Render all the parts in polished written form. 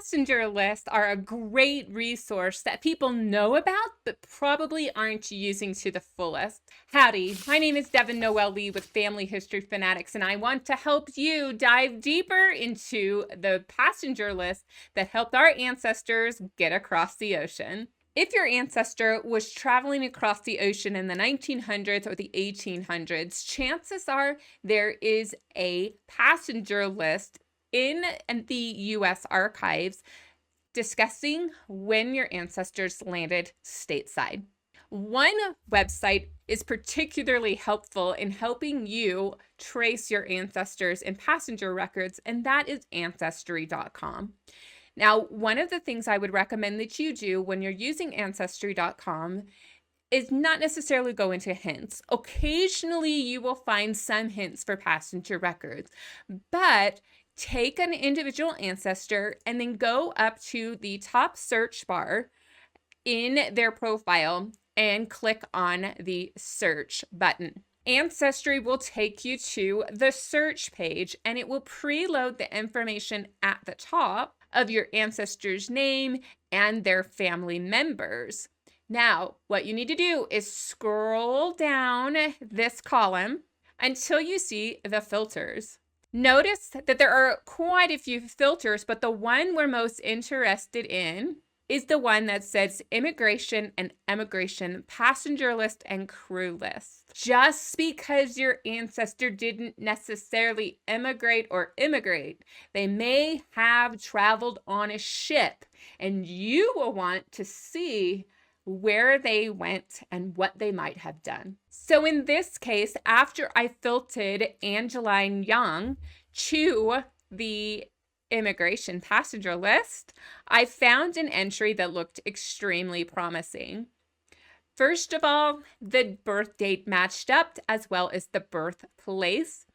passenger lists are a great resource that people know about, but probably aren't using to the fullest. Howdy, my name is Devin Noel Lee with Family History Fanatics, and I want to help you dive deeper into the passenger list that helped our ancestors get across the ocean. If your ancestor was traveling across the ocean in the 1900s or the 1800s, chances are there is a passenger list in the US archives discussing when your ancestors landed stateside. One website is particularly helpful in helping you trace your ancestors in passenger records, and that is Ancestry.com. Now, one of the things I would recommend that you do when you're using Ancestry.com is not necessarily go into hints. Occasionally, you will find some hints for passenger records, but take an individual ancestor and then go up to the top search bar in their profile and click on the search button. Ancestry will take you to the search page, and it will preload the information at the top of your ancestor's name and their family members. Now, what you need to do is scroll down this column until you see the filters. Notice that there are quite a few filters, but the one we're most interested in is the one that says Immigration and Emigration Passenger List and Crew List. Just because your ancestor didn't necessarily immigrate or immigrate, they may have traveled on a ship, and you will want to see where they went and what they might have done. So in this case, after I filtered Angeline Young to the immigration passenger list, I found an entry that looked extremely promising. First of all, the birth date matched up as well as the birthplace.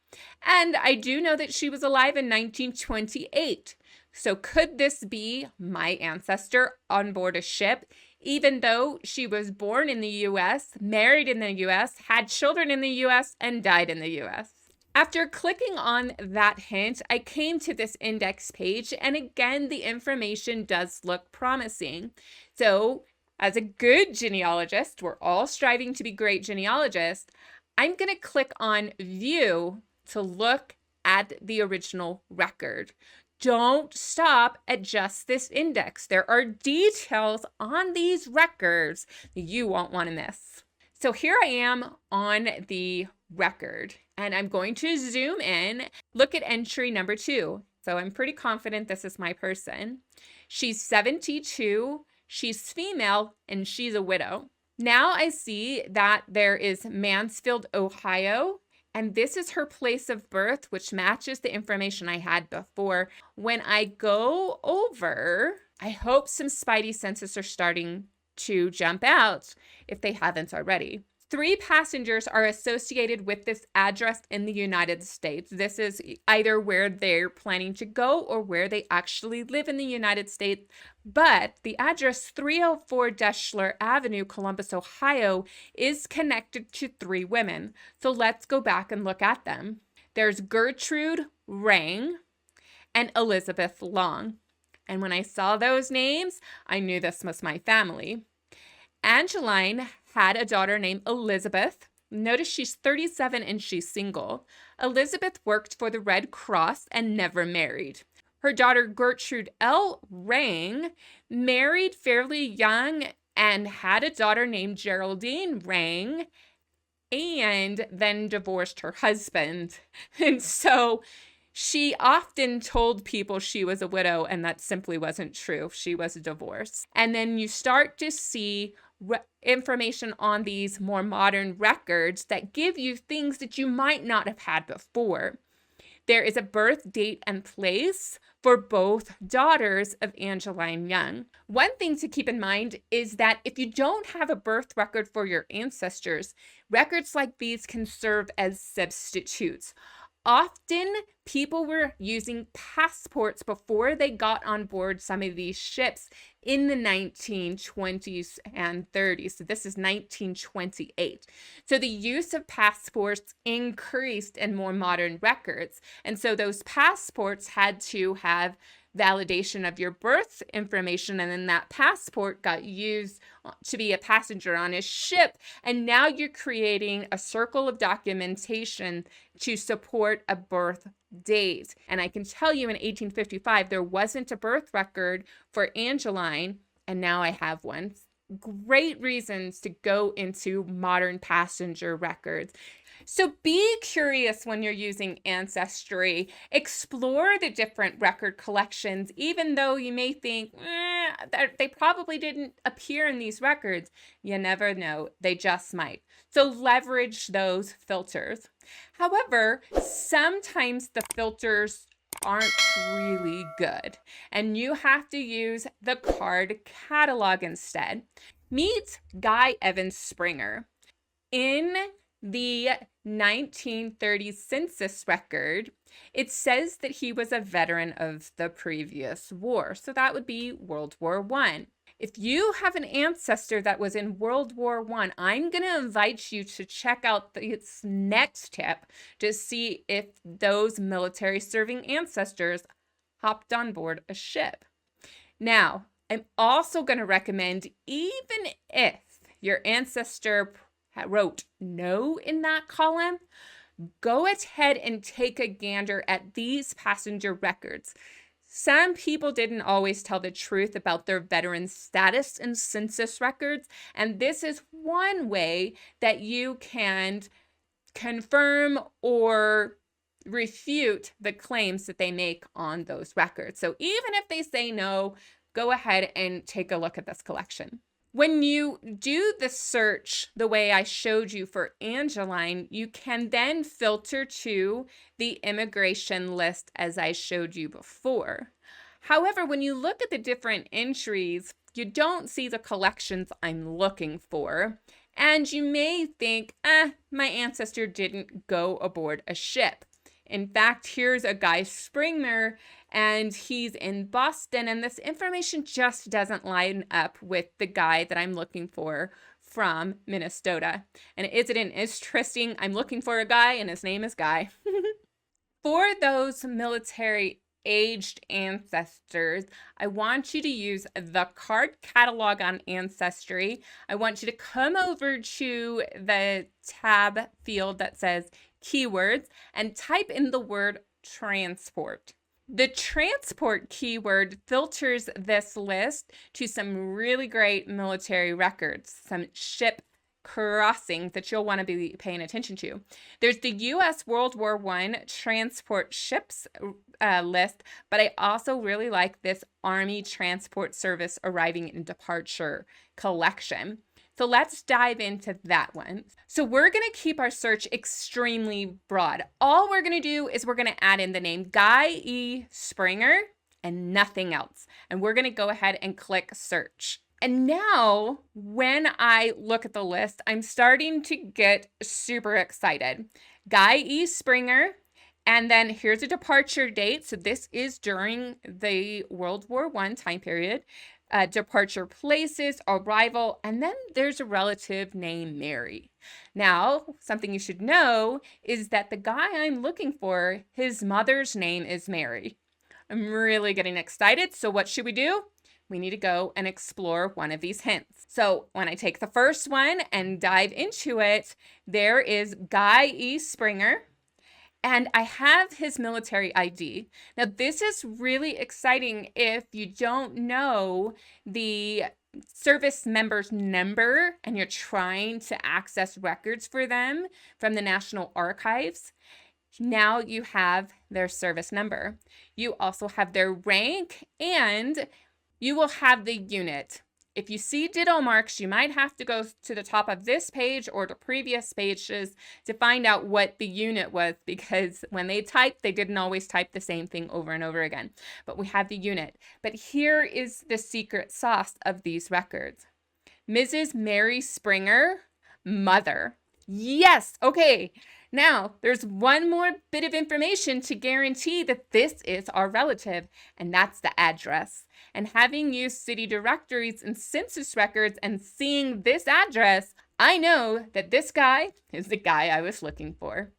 And I do know that she was alive in 1928. So could this be my ancestor on board a ship, even though she was born in the US, married in the US, had children in the US, and died in the US? After clicking on that hint, I came to this index page, and again, the information does look promising. So, as a good genealogist, we're all striving to be great genealogists, I'm going to click on View to look at the original record. Don't stop at just this index. There are details on these records that you won't want to miss. So here I am on the record, and I'm going to zoom in, look at entry number 2. So I'm pretty confident this is my person. She's 72, she's female, and she's a widow. Now I see that there is Mansfield, Ohio, and this is her place of birth, which matches the information I had before. When I go over, I hope some spidey senses are starting to jump out if they haven't already. 3 passengers are associated with this address in the United States. This is either where they're planning to go or where they actually live in the United States. But the address 304 Deschler Avenue, Columbus, Ohio, is connected to 3 women. So let's go back and look at them. There's Gertrude Rang and Elizabeth Long. And when I saw those names, I knew this was my family. Angeline had a daughter named Elizabeth. Notice she's 37 and she's single. Elizabeth worked for the Red Cross and never married. Her daughter Gertrude L. Rang married fairly young and had a daughter named Geraldine Rang, and then divorced her husband. And so she often told people she was a widow, and that simply wasn't true. She was divorced. And then you start to see information on these more modern records that give you things that you might not have had before. There is a birth date and place for both daughters of Angeline Young. One thing to keep in mind is that if you don't have a birth record for your ancestors, records like these can serve as substitutes. Often, people were using passports before they got on board some of these ships in the 1920s and 30s. So this is 1928. So the use of passports increased in more modern records. And so those passports had to have validation of your birth information, and then that passport got used to be a passenger on a ship, and now you're creating a circle of documentation to support a birth date. And I can tell you in 1855 there wasn't a birth record for Angeline, and now I have one. Great reasons to go into modern passenger records. So be curious when you're using Ancestry. Explore the different record collections, even though you may think, they probably didn't appear in these records. You never know, they just might. So leverage those filters. However, sometimes the filters aren't really good, and you have to use the card catalog instead. Meet Guy Evans Springer. In the 1930 census record, it says that he was a veteran of the previous war. So that would be World War I. If you have an ancestor that was in World War I, I'm going to invite you to check out this next tip to see if those military serving ancestors hopped on board a ship. Now, I'm also going to recommend, even if your ancestor wrote no in that column, go ahead and take a gander at these passenger records. Some people didn't always tell the truth about their veteran status in census records, and this is one way that you can confirm or refute the claims that they make on those records. So even if they say no, go ahead and take a look at this collection. When you do the search the way I showed you for Angeline, you can then filter to the immigration list as I showed you before. However, when you look at the different entries, you don't see the collections I'm looking for. And you may think, my ancestor didn't go aboard a ship. In fact, here's a Guy Springer, and he's in Boston, and this information just doesn't line up with the guy that I'm looking for from Minnesota. And isn't it interesting? I'm looking for a guy, and his name is Guy. For those military aged ancestors, I want you to use the card catalog on Ancestry. I want you to come over to the tab field that says keywords and type in the word transport. The transport keyword filters this list to some really great military records, some ship crossings that you'll want to be paying attention to. There's the US World War I transport ships list, but I also really like this Army Transport Service arriving and departure collection. So let's dive into that one. So we're going to keep our search extremely broad. All we're going to do is we're going to add in the name Guy E. Springer and nothing else. And we're going to go ahead and click search. And now when I look at the list, I'm starting to get super excited. Guy E. Springer. And then here's a departure date. So this is during the World War I time period. Departure places, arrival, and then there's a relative named Mary. Now, something you should know is that the guy I'm looking for, his mother's name is Mary. I'm really getting excited. So what should we do? We need to go and explore one of these hints. So when I take the first one and dive into it, there is Guy E. Springer. And I have his military ID. Now, this is really exciting if you don't know the service member's number and you're trying to access records for them from the National Archives. Now you have their service number. You also have their rank, and you will have the unit. If you see ditto marks, you might have to go to the top of this page or the previous pages to find out what the unit was, because when they typed, they didn't always type the same thing over and over again. But we have the unit. But here is the secret sauce of these records. Mrs. Mary Springer, mother. Yes, okay. Now, there's one more bit of information to guarantee that this is our relative, and that's the address. And having used city directories and census records and seeing this address, I know that this guy is the guy I was looking for.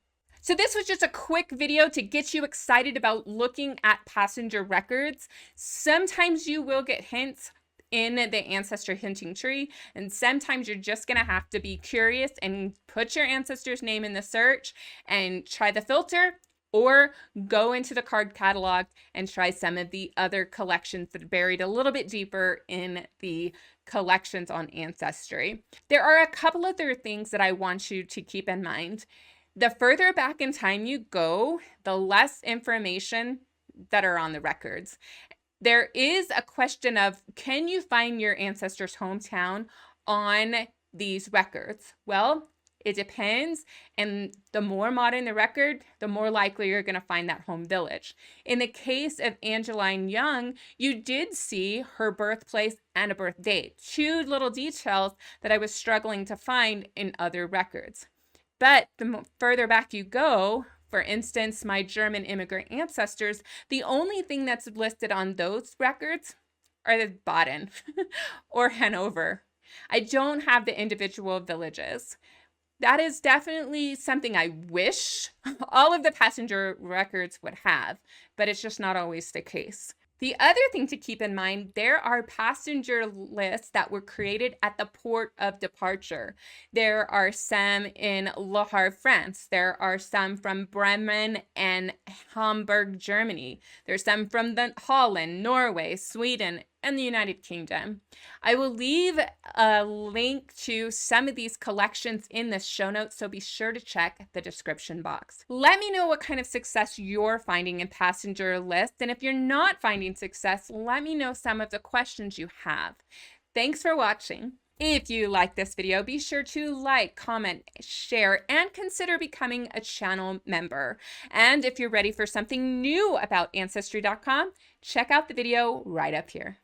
So this was just a quick video to get you excited about looking at passenger records. Sometimes you will get hints in the ancestor hinting tree, and sometimes you're just gonna have to be curious and put your ancestor's name in the search and try the filter, or go into the card catalog and try some of the other collections that are buried a little bit deeper in the collections on Ancestry. There are a couple other things that I want you to keep in mind. The further back in time you go, the less information that are on the records. There is a question of, can you find your ancestor's hometown on these records? Well, it depends, and the more modern the record, the more likely you're going to find that home village. In the case of Angeline Young, you did see her birthplace and a birth date, two little details that I was struggling to find in other records. But the further back you go, for instance, my German immigrant ancestors, the only thing that's listed on those records are the Baden or Hanover. I don't have the individual villages. That is definitely something I wish all of the passenger records would have, but it's just not always the case. The other thing to keep in mind, there are passenger lists that were created at the port of departure. There are some in Le Havre, France. There are some from Bremen and Hamburg, Germany. There's some from Holland, Norway, Sweden, and the United Kingdom. I will leave a link to some of these collections in the show notes, so be sure to check the description box. Let me know what kind of success you're finding in passenger lists, and if you're not finding success, let me know some of the questions you have. Thanks for watching. If you like this video, be sure to like, comment, share, and consider becoming a channel member. And if you're ready for something new about Ancestry.com, check out the video right up here.